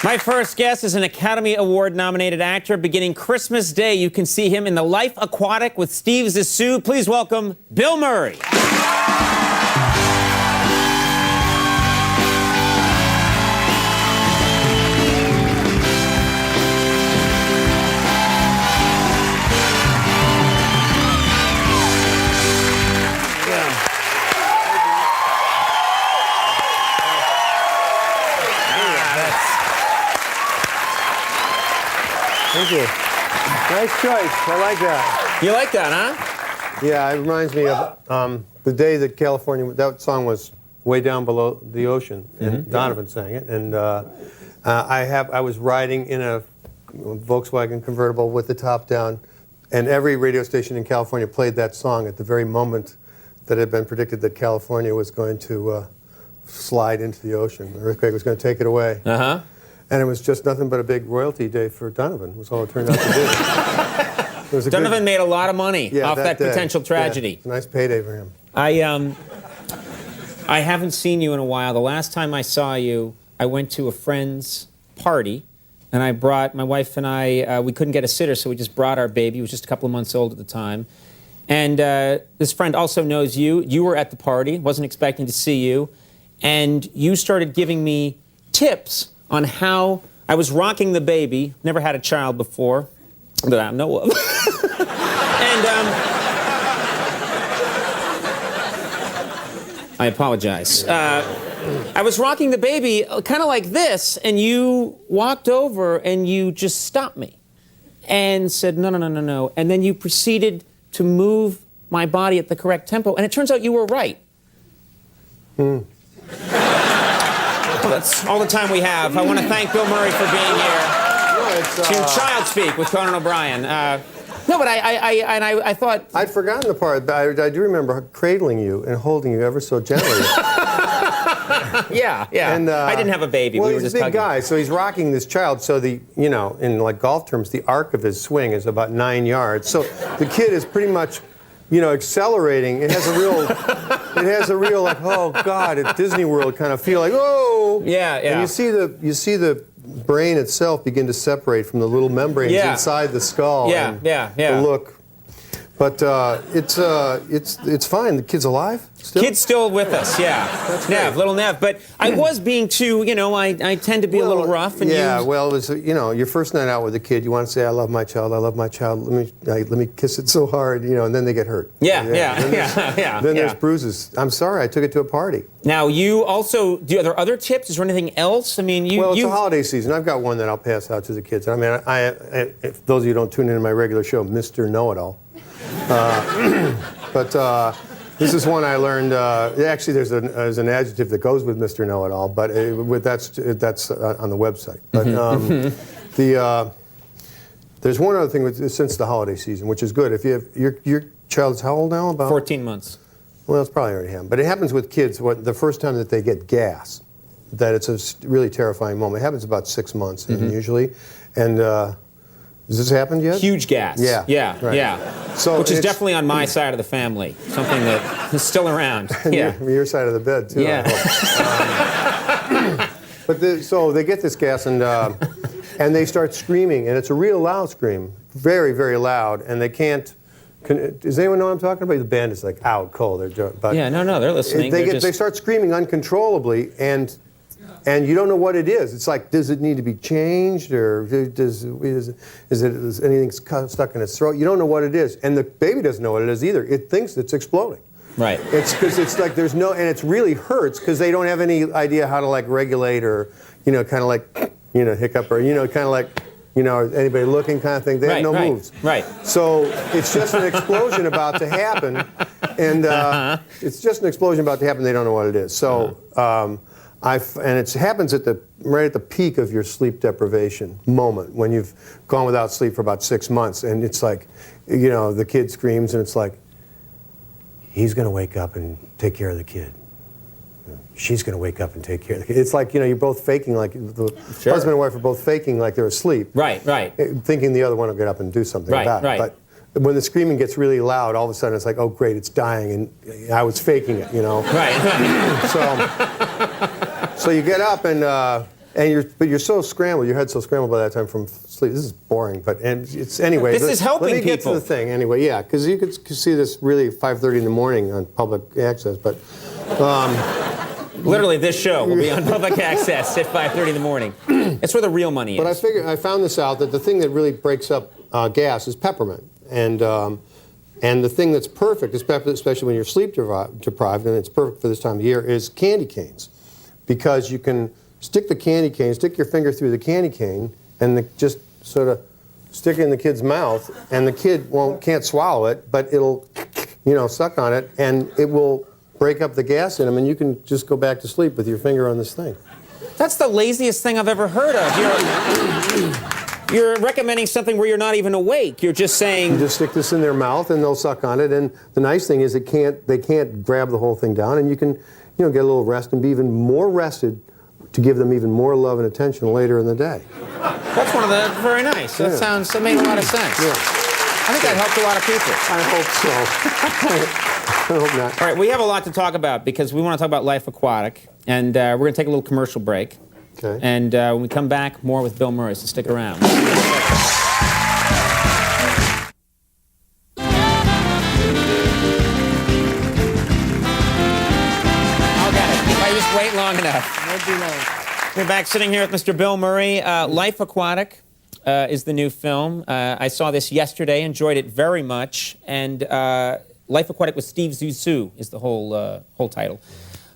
My first guest is an Academy Award-nominated actor. Beginning Christmas Day, you can see him in The Life Aquatic with Steve Zissou. Please welcome Bill Murray. Thank you. Nice choice. I like that. You like that, huh? Yeah, it reminds me of the day that California, that song was way down below the ocean, and Donovan sang it. And I was riding in a Volkswagen convertible with the top down, and every radio station in California played that song at the very moment that it had been predicted that California was going to slide into the ocean. The earthquake was going to take it away. Uh-huh. And it was just nothing but a big royalty day for Donovan, was all it turned out to be. Donovan made a lot of money off that potential tragedy. Yeah, nice payday for him. I haven't seen you in a while. The last time I saw you, I went to a friend's party, and I brought, my wife and I, we couldn't get a sitter, so we just brought our baby. He was just a couple of months old at the time. And this friend also knows you. You were at the party, wasn't expecting to see you, and you started giving me tips on how I was rocking the baby. Never had a child before that I know of. And I apologize. I was rocking the baby kind of like this, and you walked over and you just stopped me and said, no, no, no, no, no. And then you proceeded to move my body at the correct tempo, and it turns out you were right. That's all the time we have. I want to thank Bill Murray for being here to Child Speak with Conan O'Brien. No, but I thought... I'd forgotten the part, but I do remember cradling you and holding you ever so gently. Yeah. And, I didn't have a baby. Well, we were he's just a big hugging. guy, so he's rocking this child. So in like golf terms, the arc of his swing is about 9 yards. So the kid is pretty much, accelerating. It has a real like, oh God, at Disney World kind of feel like, oh. Yeah. And you see the brain itself begin to separate from the little membranes inside the skull. Yeah. The look. But it's fine. The kid's alive still? Kid's still with us, yeah. That's Nev, little Nev. But I was being too, I tend to be a little rough. And well, it was, your first night out with a kid, you want to say, I love my child, let me kiss it so hard, and then they get hurt. Yeah. Then there's bruises. I'm sorry, I took it to a are Now, you also, are there other tips? Is there anything else? I mean, Well, it's a holiday season. I've got one that I'll pass out to the kids. I mean, if those of you who don't tune into my regular show, Mr. Know-It-All. But this is one I learned. Actually, there's an adjective that goes with Mr. Know-It-All, but that's on the website. But there's one other thing since the holiday season, which is good. If you have your child's how old now? About 14 months. Well, it's probably already happened. But it happens with kids. The first time that they get gas, that it's a really terrifying moment. It happens about 6 months usually, and. Has this happened yet? Huge gas. Yeah. So which is definitely on my side of the family. Something that is still around. Your side of the bed too. Yeah. So they get this gas and they start screaming, and it's a real loud scream, very, very loud, and they can't. Does anyone know what I'm talking about? The band is like out cold. No, they're listening. They start screaming uncontrollably, and you don't know what it is. It's like, does it need to be changed, or is anything stuck in its throat? You don't know what it is, and the baby doesn't know what it is either. It thinks it's exploding. Right. It's because it's like there's no, and it really hurts because they don't have any idea how to like regulate or, kind of like, hiccup or, kind of like, anybody looking kind of thing. They have no moves. Right. So it's just an explosion about to happen, and it's just an explosion about to happen. They don't know what it is. So. And it happens right at the peak of your sleep deprivation moment, when you've gone without sleep for about 6 months, and it's like, the kid screams, and it's like, he's going to wake up and take care of the kid. She's going to wake up and take care of the kid. It's like, you're both faking, like the husband and wife are both faking like they're asleep. Right. Thinking the other one will get up and do something about it. But when the screaming gets really loud, all of a sudden it's like, oh great, it's dying, and I was faking it, Right. So you get up and but you're so scrambled, your head's so scrambled by that time from sleep. This is boring, but it's anyway. This is helping Let me get people. to the thing anyway. Yeah, because you could see this really at 5:30 in the morning on public access, but. Literally, this show will be on public access at 5:30 in the morning. It's where the real money is. But I found this out, that the thing that really breaks up gas is peppermint, and the thing that's perfect, especially when you're sleep deprived, and it's perfect for this time of year, is candy canes, because you can stick your finger through the candy cane, and just sort of stick it in the kid's mouth, and the kid can't swallow it, but it'll, suck on it, and it will break up the gas in them, and you can just go back to sleep with your finger on this thing. That's the laziest thing I've ever heard of. You're recommending something where you're not even awake. You're just saying... You just stick this in their mouth, and they'll suck on it, and the nice thing is they can't grab the whole thing down, and you can get a little rest and be even more rested to give them even more love and attention later in the day. That's very nice. That made a lot of sense. Yeah. I think that helped a lot of people. I hope so. I hope not. All right, we have a lot to talk about because we want to talk about Life Aquatic, and we're going to take a little commercial break. Okay. And when we come back, more with Bill Murray, so stick around. Wait long enough. We're back sitting here with Mr. Bill Murray. Life Aquatic is the new film. I saw this yesterday, enjoyed it very much, and Life Aquatic with Steve Zissou is the whole title.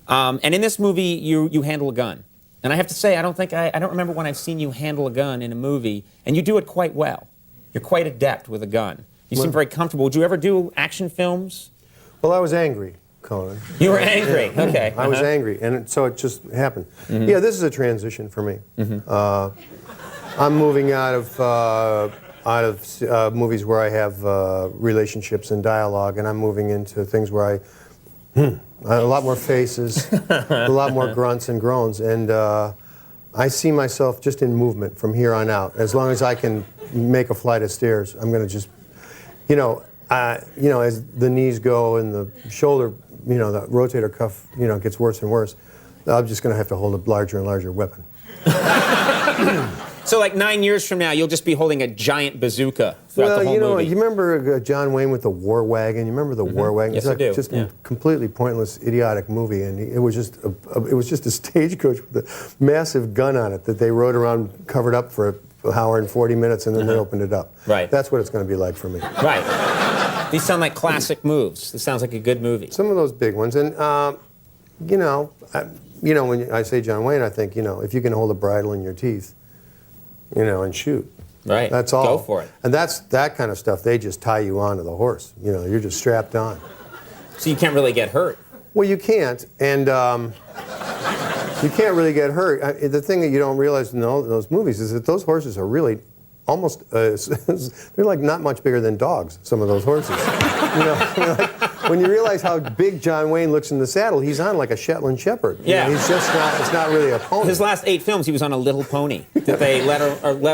And in this movie, you handle a gun. And I have to say, I don't remember when I've seen you handle a gun in a movie, and you do it quite well. You're quite adept with a gun. You seem very comfortable. Would you ever do action films? Well, I was angry, Conan. You were angry. Yeah. Okay. I was angry, and so it just happened. Yeah, this is a transition for me. I'm moving out of movies where I have relationships and dialogue, and I'm moving into things where a lot more faces, a lot more grunts and groans, and I see myself just in movement from here on out. As long as I can make a flight of stairs, I'm going to just, as the knees go and the shoulder, the rotator cuff, gets worse and worse, I'm just going to have to hold a larger and larger weapon. So like 9 years from now, you'll just be holding a giant bazooka throughout the whole movie. You remember John Wayne with the War Wagon? You remember the War Wagon? Yes, it's like I do. Just a completely pointless, idiotic movie, and it was just a stagecoach with a massive gun on it that they rode around covered up for an hour and 40 minutes, and then they opened it up. Right. That's what it's going to be like for me. Right. These sound like classic moves. This sounds like a good movie. Some of those big ones, and when I say John Wayne, I think if you can hold a bridle in your teeth, and shoot. Right. That's all. Go for it. And that kind of stuff, they just tie you onto the horse. You're just strapped on. So you can't really get hurt. Well, you can't, and you can't really get hurt. The thing that you don't realize in those movies is that those horses are really almost, they're like not much bigger than dogs, some of those horses. When you realize how big John Wayne looks in the saddle, he's on like a Shetland Shepherd. Yeah. He's just not, it's not really a pony. His last 8 films, he was on a little pony that they let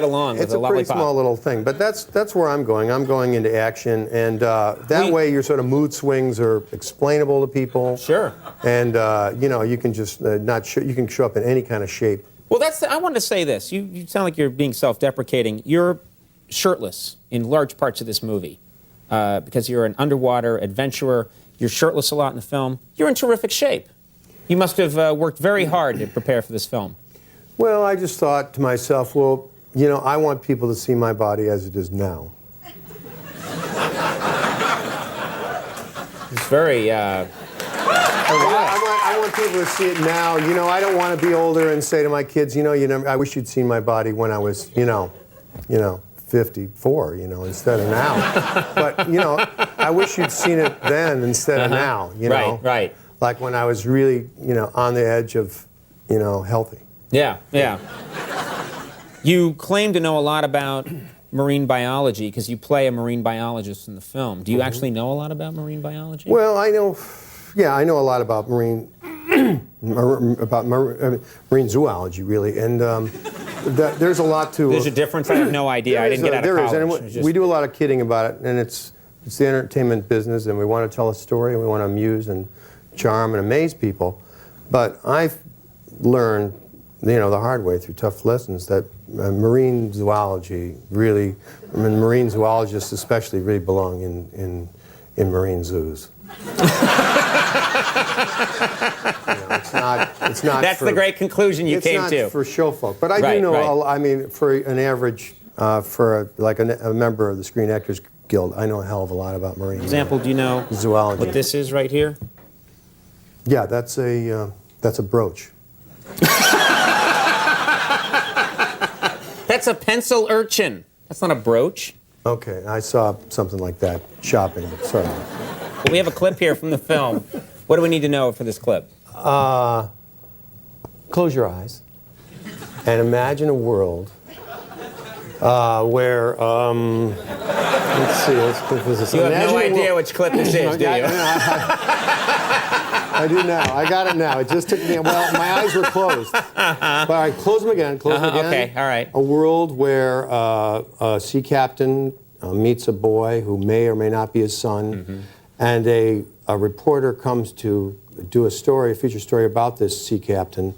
along with It's a a lollipop. pretty small little thing, but that's where I'm going. I'm going into action, and that way your sort of mood swings are explainable to people. Sure. And you can just you can show up in any kind of shape. Well, I wanted to say this. You sound like you're being self-deprecating. You're shirtless in large parts of this movie because you're an underwater adventurer. You're shirtless a lot in the film. You're in terrific shape. You must have worked very hard to prepare for this film. Well, I just thought to myself, well, I want people to see my body as it is now. It's very... I want people to see it now. I don't want to be older and say to my kids, I wish you'd seen my body when I was, 54, instead of now. But, I wish you'd seen it then instead of now, Right. Like when I was really, on the edge of, healthy. Yeah. You claim to know a lot about marine biology because you play a marine biologist in the film. Do you actually know a lot about marine biology? Well, I know a lot about marine zoology, really, and there's a lot to. There's a difference. I have no idea. I didn't get out of college. There is, and we do a lot of kidding about it, and it's the entertainment business, and we want to tell a story, and we want to amuse and charm and amaze people. But I've learned the hard way through tough lessons that marine zoology really, marine zoologists especially really belong in marine zoos. It's not. That's the great conclusion you came to. It's not for show folk, but I do know. I mean, for an average, for a member of the Screen Actors Guild, I know a hell of a lot about marine. For example, do you know zoology? What this is right here? Yeah, that's a brooch. That's a pencil urchin. That's not a brooch. Okay, I saw something like that shopping. Sorry. Well, we have a clip here from the film. What do we need to know for this clip? Close your eyes and imagine a world where, let's see, let's put this. You have no idea which clip this is, do you? I do now. I got it now. It just took me. Well, my eyes were closed. But I close them again. Close them again. Okay. All right. A world where a sea captain meets a boy who may or may not be his son, and a reporter comes to do a feature story about this sea captain,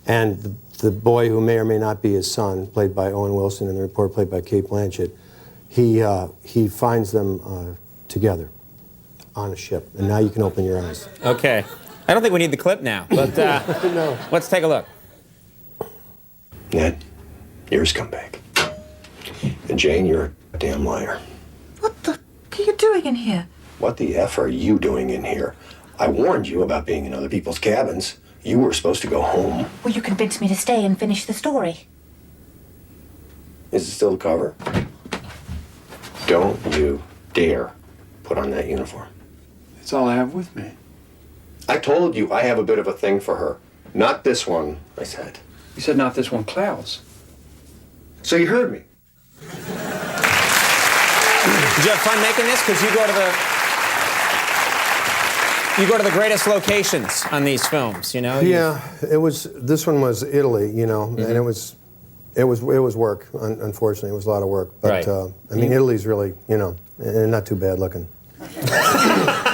and the boy who may or may not be his son, played by Owen Wilson, and the reporter played by Cate Blanchett. He finds them together on a ship, and now you can open your eyes. Okay. I don't think we need the clip now, but No. Let's take a look. Ned, you're his comeback. And Jane, you're a damn liar. What the are you doing in here? What the F are you doing in here? I warned you about being in other people's cabins. You were supposed to go home. Well, you convinced me to stay and finish the story. Is it still the cover? Don't you dare put on that uniform. It's all I have with me. I told you I have a bit of a thing for her. Not this one, I said. You said not this one, Clouds. So you heard me. Did you have fun making this? Because you go to the greatest locations on these films, you know? Yeah, this one was Italy, and it was work. Unfortunately, it was a lot of work. But Right. I mean, Italy's really, and not too bad looking.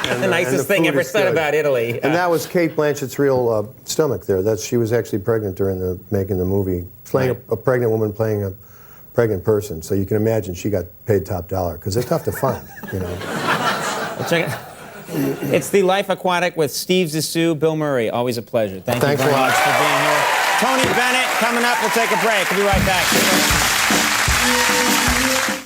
The nicest thing ever said about Italy. And that was Cate Blanchett's real stomach there. She was actually pregnant during making the movie, playing a pregnant woman playing a pregnant person. So you can imagine she got paid top dollar because they're tough to find, Check it. It's The Life Aquatic with Steve Zissou, Bill Murray. Always a pleasure. Thank you very much for being here. Tony Bennett coming up. We'll take a break. We'll be right back.